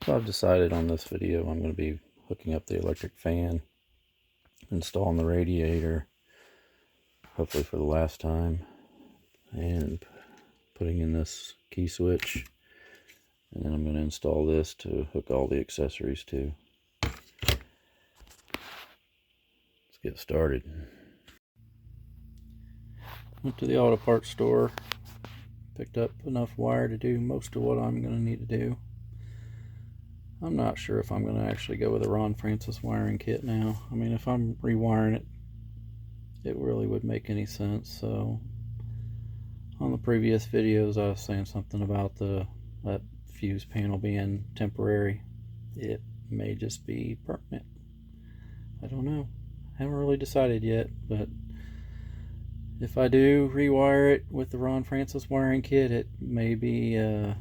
So I've decided on this video I'm going to be hooking up the electric fan, installing the radiator, hopefully for the last time, and putting in this key switch, and then I'm going to install this to hook all the accessories to. Let's get started. Went to the auto parts store, picked up enough wire to do most of what I'm going to need to do. I'm not sure if I'm going to actually go with a Ron Francis wiring kit now. I mean, if I'm rewiring it, it really would make any sense. So on the previous videos I was saying something about that fuse panel being temporary. It may just be permanent. I don't know. Haven't really decided yet, but if I do rewire it with the Ron Francis wiring kit, it may be a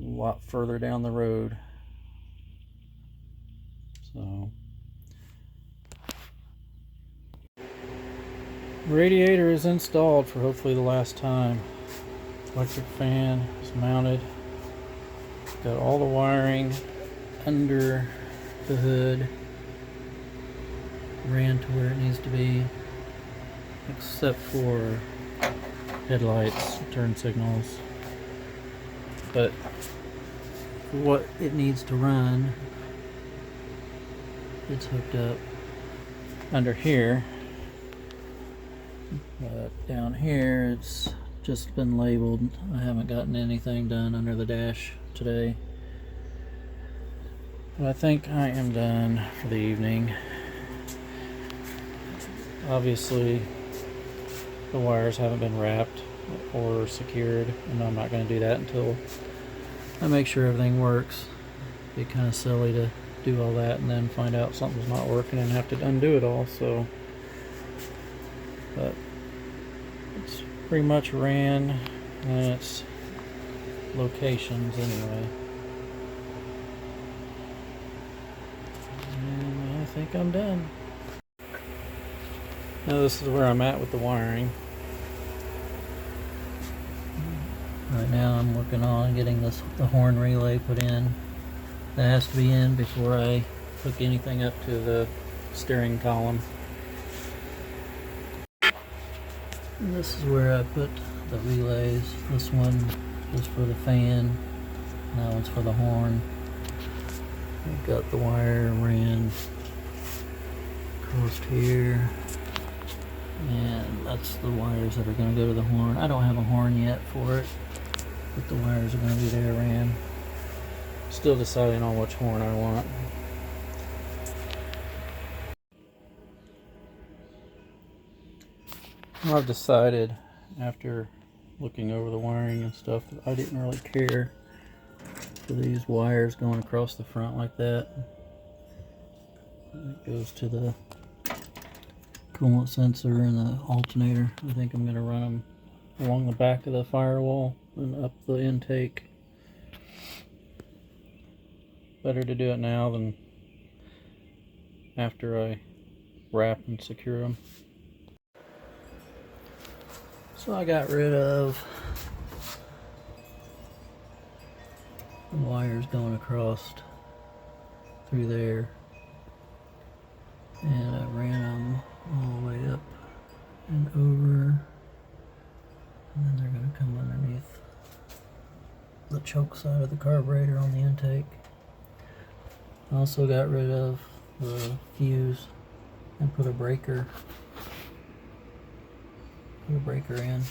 lot further down the road. So radiator is installed for hopefully the last time. Electric fan is mounted. Got all the wiring under the hood, ran to where it needs to be, except for headlights, turn signals. But for what it needs to run, it's hooked up under here. But down here it's just been labeled. I haven't gotten anything done under the dash today. But I think I am done for the evening. Obviously the wires haven't been wrapped or secured, and I'm not going to do that until I make sure everything works. It'd be kind of silly to do all that and then find out something's not working and have to undo it all. So, but it's pretty much ran and its locations anyway. And I think I'm done. Now this is where I'm at with the wiring. Right now I'm working on getting the horn relay put in. That has to be in before I hook anything up to the steering column. And this is where I put the relays. This one is for the fan, that one's for the horn. I've got the wire ran across here, and that's the wires that are going to go to the horn. I don't have a horn yet for it, but the wires are going to be there ran. Still deciding on which horn I want. Well, I've decided after looking over the wiring and stuff that I didn't really care for these wires going across the front like that. It goes to the coolant sensor and the alternator. I think I'm going to run them along the back of the firewall and up the intake. Better to do it now than after I wrap and secure them. So I got rid of the wires going across through there, and I ran them all the way up and over, and then they're going to come underneath the choke side of the carburetor on the intake. I also got rid of the fuse and put a breaker in.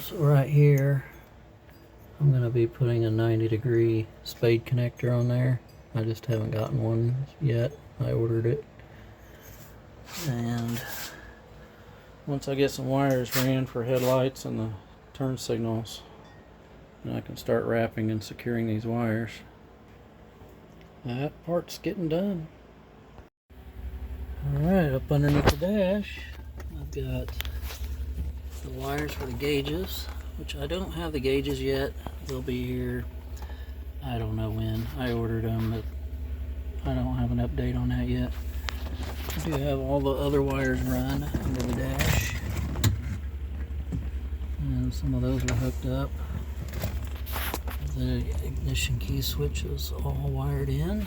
So right here I'm going to be putting a 90-degree spade connector on there. I just haven't gotten one yet. I ordered it, and once I get some wires ran for headlights and the turn signals, and I can start wrapping and securing these wires. That part's getting done. Alright, up underneath the dash I've got the wires for the gauges, which I don't have the gauges yet. They'll be here, I don't know when. I ordered them, but I don't have an update on that yet. I do have all the other wires run under the dash. Some of those are hooked up. The ignition key switch is all wired in.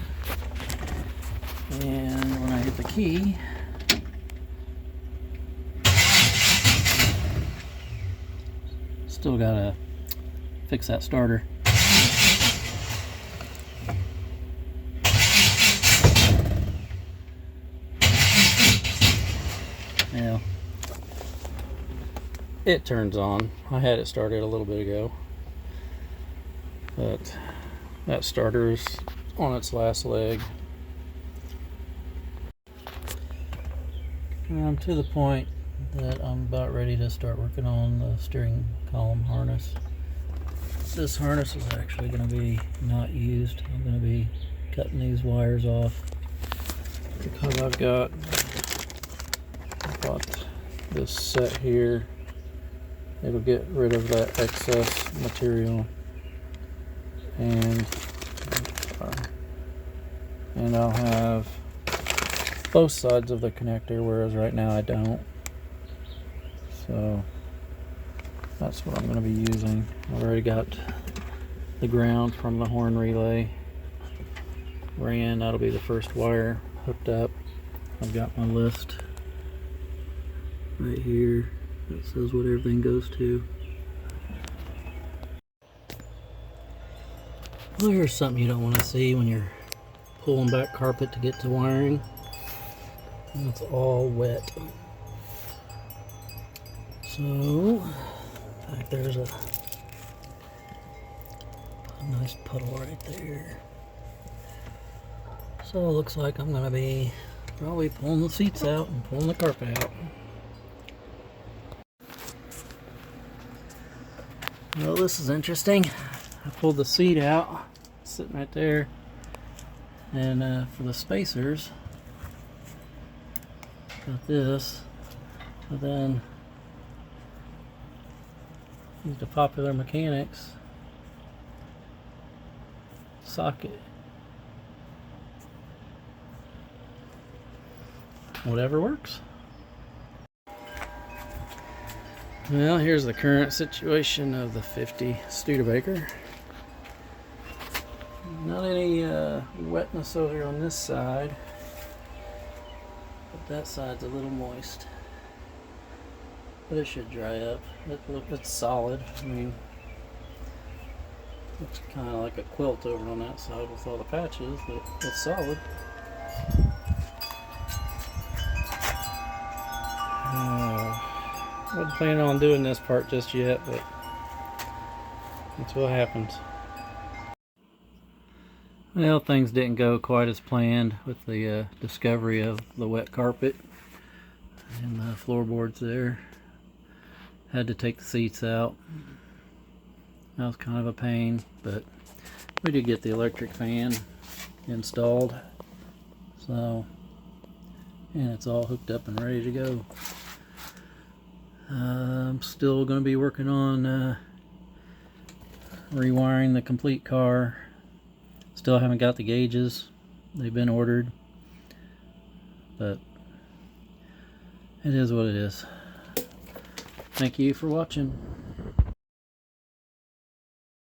And when I hit the key, still gotta fix that starter. Yeah, it turns on. I had it started a little bit ago, but that starter's on its last leg. And I'm to the point that I'm about ready to start working on the steering column harness. This harness is actually going to be not used. I'm going to be cutting these wires off because I bought this set here. It'll get rid of that excess material, and I'll have both sides of the connector, whereas right now I don't. So that's what I'm going to be using. I've already got the ground from the horn relay ran. That'll be the first wire hooked up. I've got my list right here that says what everything goes to. Well, here's something you don't want to see when you're pulling back carpet to get to wiring. It's all wet. So, in fact, there's a nice puddle right there. So it looks like I'm going to be probably pulling the seats out and pulling the carpet out. Well, this is interesting. I pulled the seat out, sitting right there, and for the spacers, got this, but then used a Popular Mechanics socket. Whatever works. Well, here's the current situation of the 50 Studebaker. Not any wetness over on this side, but that side's a little moist. But it should dry up. It's solid. I mean, it's kind of like a quilt over on that side with all the patches, but it's solid. Wasn't planning on doing this part just yet, but that's what happens. Well, things didn't go quite as planned with the discovery of the wet carpet and the floorboards there. Had to take the seats out. That was kind of a pain, but we did get the electric fan installed. So, and it's all hooked up and ready to go. I'm still going to be working on rewiring the complete car. Still haven't got the gauges. They've been ordered, but it is what it is. Thank you for watching.